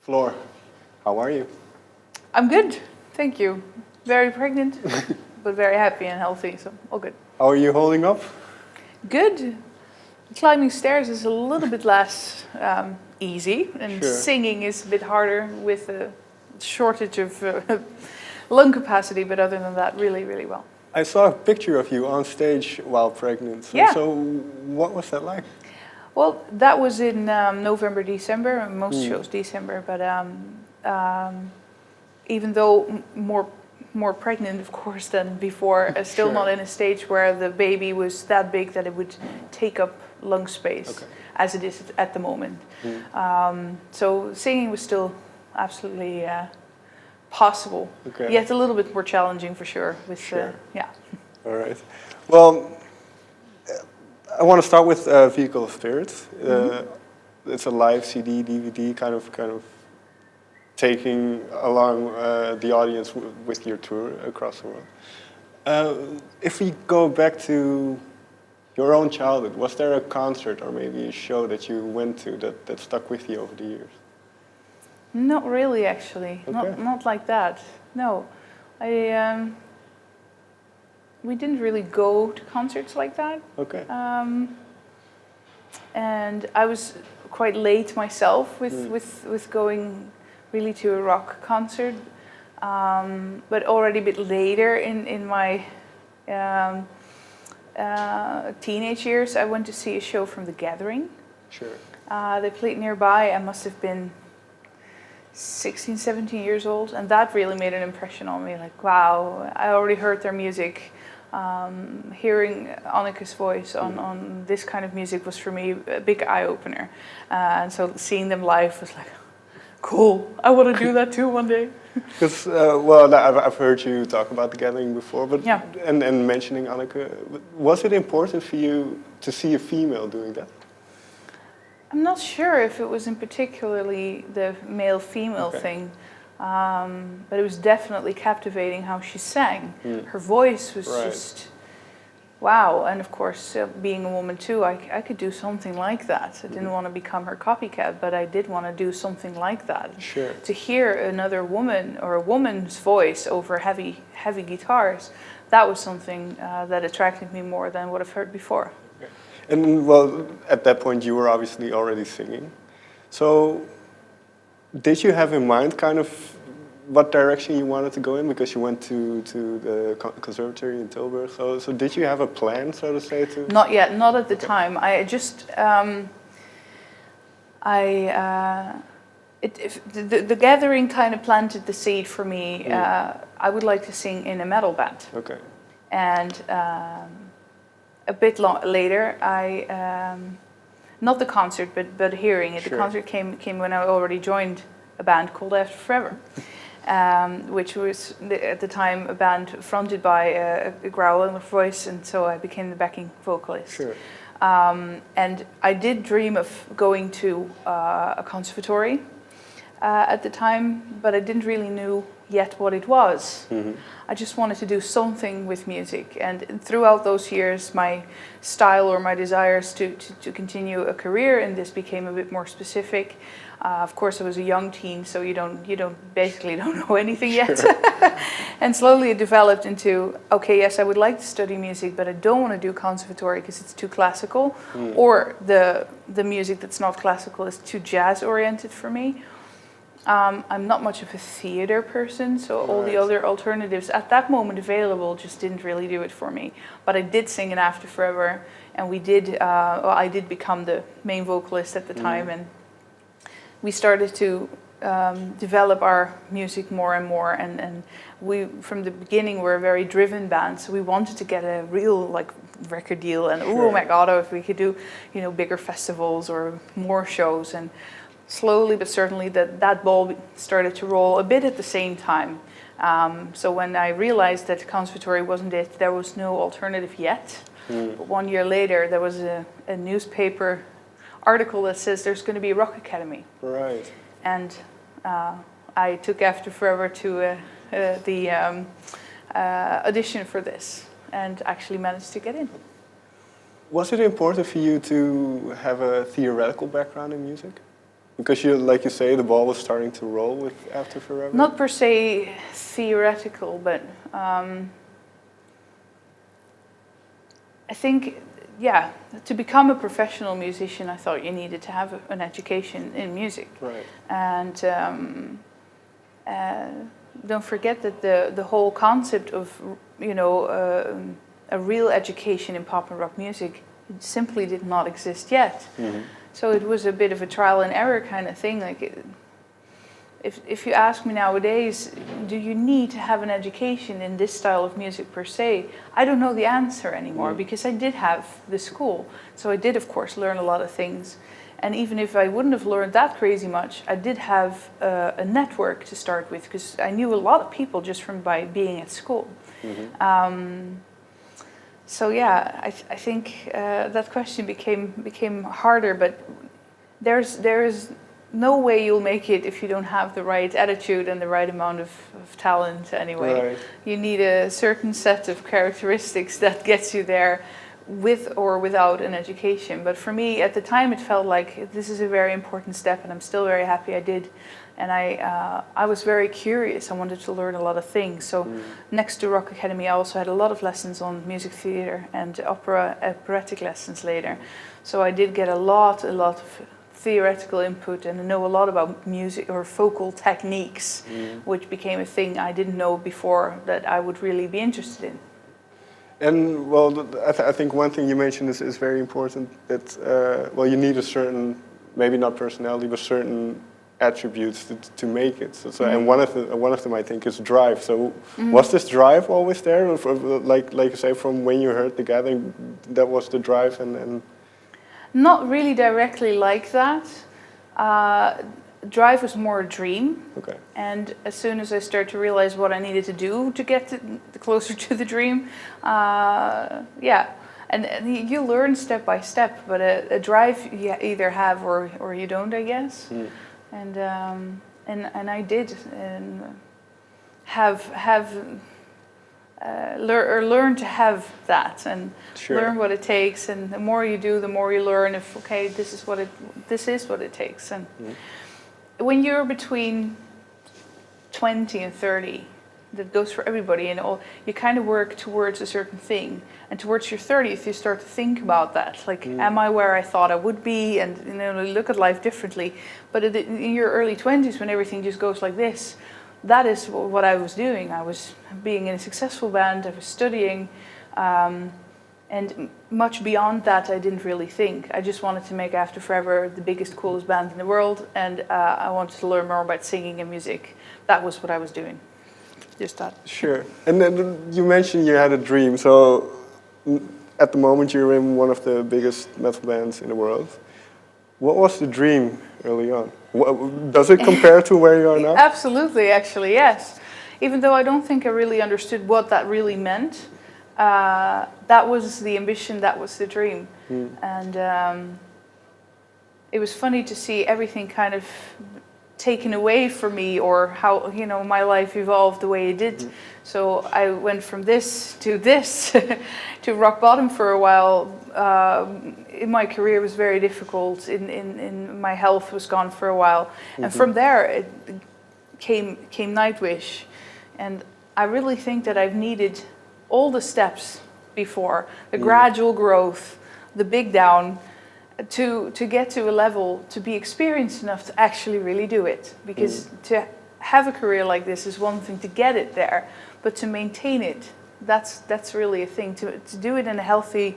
Floor, how are you? I'm good, thank you. Very pregnant, but very happy and healthy, so all good. How are you holding up? Good. Climbing stairs is a little bit less easy, and Sure. singing is a bit harder with a shortage of lung capacity, but other than that, really, really well. I saw a picture of you on stage while pregnant. So, Yeah. so what was that like? Well, that was in November, December, most shows December, but even though more pregnant, of course, than before, still Sure. not in a stage where the baby was that big that it would take up lung space, Okay. as it is at the moment. So singing was still absolutely possible, Okay. yet a little bit more challenging for sure. With Sure. yeah. All right. Well, I want to start with Vehicle of Spirits. It's a live CD, DVD, kind of taking along the audience with your tour across the world. If we go back to your own childhood, was there a concert or maybe a show that you went to that stuck with you over the years? Not really, actually. Okay. Not like that. No, we didn't really go to concerts like that. Okay. And I was quite late myself with going really to a rock concert. But already a bit later in my teenage years, I went to see a show from The Gathering. Sure. They played nearby. I must have been 16, 17 years old, and that really made an impression on me. Like, wow, I already heard their music. Hearing Annike's voice on this kind of music was for me a big eye-opener. And so seeing them live was like, cool, I want to do that too one day. Because, well, I've heard you talk about The Gathering before, but Yeah. and mentioning Anneke, was it important for you to see a female doing that? I'm not sure if it was in particularly the male-female Okay. thing, but it was definitely captivating how she sang. Her voice was Right. just, wow. And of course, being a woman too, I could do something like that. I didn't want to become her copycat, but I did want to do something like that. Sure. To hear another woman or a woman's voice over heavy guitars, that was something that attracted me more than what I've heard before. And well, at that point you were obviously already singing. So did you have in mind kind of what direction you wanted to go in? Because you went to the conservatory in Tilburg. So did you have a plan, so to say? Not yet, not at the time. I just, the Gathering kind of planted the seed for me. I would like to sing in a metal band. Okay. And a bit later, not the concert, but hearing it. Sure. The concert came when I already joined a band called After Forever, which was at the time a band fronted by a growling voice, and so I became the backing vocalist. Sure. And I did dream of going to a conservatory at the time, but I didn't really know yet what it was. I just wanted to do something with music, and throughout those years my style or my desires to continue a career in this became a bit more specific. Of course I was a young teen, so you basically don't know anything yet. And slowly it developed into, okay, yes, I would like to study music, but I don't want to do conservatory because it's too classical, or the music that's not classical is too jazz oriented for me. I'm not much of a theater person, so all the other alternatives at that moment available just didn't really do it for me. But I did sing in After Forever, and we did. I did become the main vocalist at the time, and we started to develop our music more and more. And we, from the beginning, were a very driven band, so we wanted to get a real record deal. And oh my God, if we could do bigger festivals or more shows. And slowly but certainly that ball started to roll a bit at the same time. So when I realized that conservatory wasn't it, there was no alternative yet. But 1 year later, there was a newspaper article that says there's going to be a rock academy. Right. And I took After Forever to the audition for this and actually managed to get in. Was it important for you to have a theoretical background in music? Because you, like you say, the ball was starting to roll with After Forever? Not per se theoretical, but I think, yeah, to become a professional musician, I thought you needed to have an education in music. Right. And don't forget that the whole concept of, you know, a real education in pop and rock music simply did not exist yet. Mm-hmm. So it was a bit of a trial and error kind of thing. Like, if you ask me nowadays, do you need to have an education in this style of music per se? I don't know the answer anymore, because I did have the school. So I did, of course, learn a lot of things. And even if I wouldn't have learned that crazy much, I did have a network to start with, because I knew a lot of people just from by being at school. Mm-hmm. So yeah, I think that question became harder, but there's no way you'll make it if you don't have the right attitude and the right amount of talent anyway. Right. You need a certain set of characteristics that gets you there with or without an education. But for me, at the time, it felt like this is a very important step, and I'm still very happy I did. And I was very curious. I wanted to learn a lot of things. So next to Rock Academy, I also had a lot of lessons on music theater and operatic lessons later. So I did get a lot of theoretical input and know a lot about music or vocal techniques, which became a thing I didn't know before that I would really be interested in. And well, I think one thing you mentioned is very important. That well, you need a certain, maybe not personality, but certain attributes to make it. So and one of them I think is drive. So was this drive always there, or like you say, from when you heard the Gathering, that was the drive and Not really directly like that. Drive was more a dream. Okay. And as soon as I started to realize what I needed to do to get closer to the dream, yeah. And you learn step by step, but a drive you either have or you don't, I guess. And I did learn to have that and learn what it takes. And the more you do, the more you learn. If okay, this is what it takes. And when you're between 20 and 30, that goes for everybody, and all, you kind of work towards a certain thing. And towards your 30th, you start to think about that. Like, am I where I thought I would be? And you know, look at life differently. But in your early 20s, when everything just goes like this, that is what I was doing. I was being in a successful band. I was studying. And much beyond that, I didn't really think. I just wanted to make After Forever the biggest, coolest band in the world. And I wanted to learn more about singing and music. That was what I was doing. Just that. Sure. And then you mentioned you had a dream. So at the moment you're in one of the biggest metal bands in the world. What was the dream early on? Does it compare to where you are now? Absolutely, actually, yes. Even though I don't think I really understood what that really meant, that was the ambition, that was the dream. And it was funny to see everything kind of taken away from me, or how, you know, my life evolved the way it did. So I went from this to rock bottom for a while. In my career, it was very difficult. In my health was gone for a while, and from there it came Nightwish, and I really think that I've needed all the steps before, the gradual growth, the big down, to get to a level, to be experienced enough to actually really do it. Because to have a career like this is one thing, to get it there, but to maintain it, that's really a thing. To do it in a healthy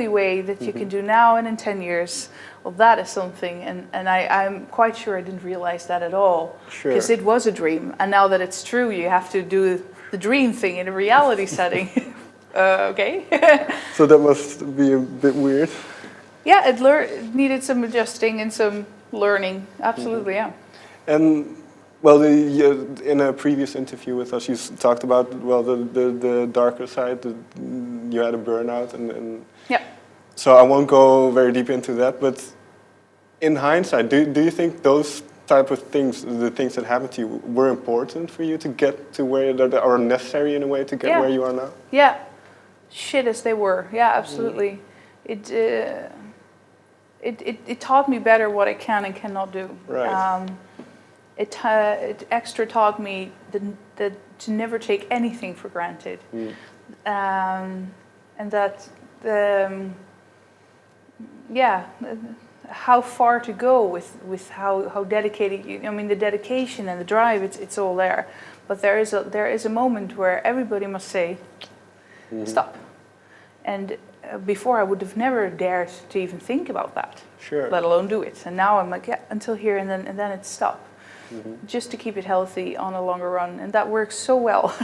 way that you can do now and in 10 years, well, that is something. And I'm quite sure I didn't realize that at all. Because it was a dream. And now that it's true, you have to do the dream thing in a reality setting. Okay. So that must be a bit weird. Yeah, it needed some adjusting and some learning. Absolutely, yeah. And well, in a previous interview with us, you talked about the darker side. You had a burnout, and yeah. So I won't go very deep into that. But in hindsight, do you think those type of things, the things that happened to you, were important for you to get to where that are necessary in a way to get where you are now? it taught me better what I can and cannot do. Right. It extra taught me that to never take anything for granted, and that how far to go with how dedicated you. I mean, the dedication and the drive, it's all there, but there is a moment where everybody must say, stop. And before I would have never dared to even think about that, Sure. let alone do it. And now I'm like, yeah, until here, and then it's stop, just to keep it healthy on a longer run, and that works so well.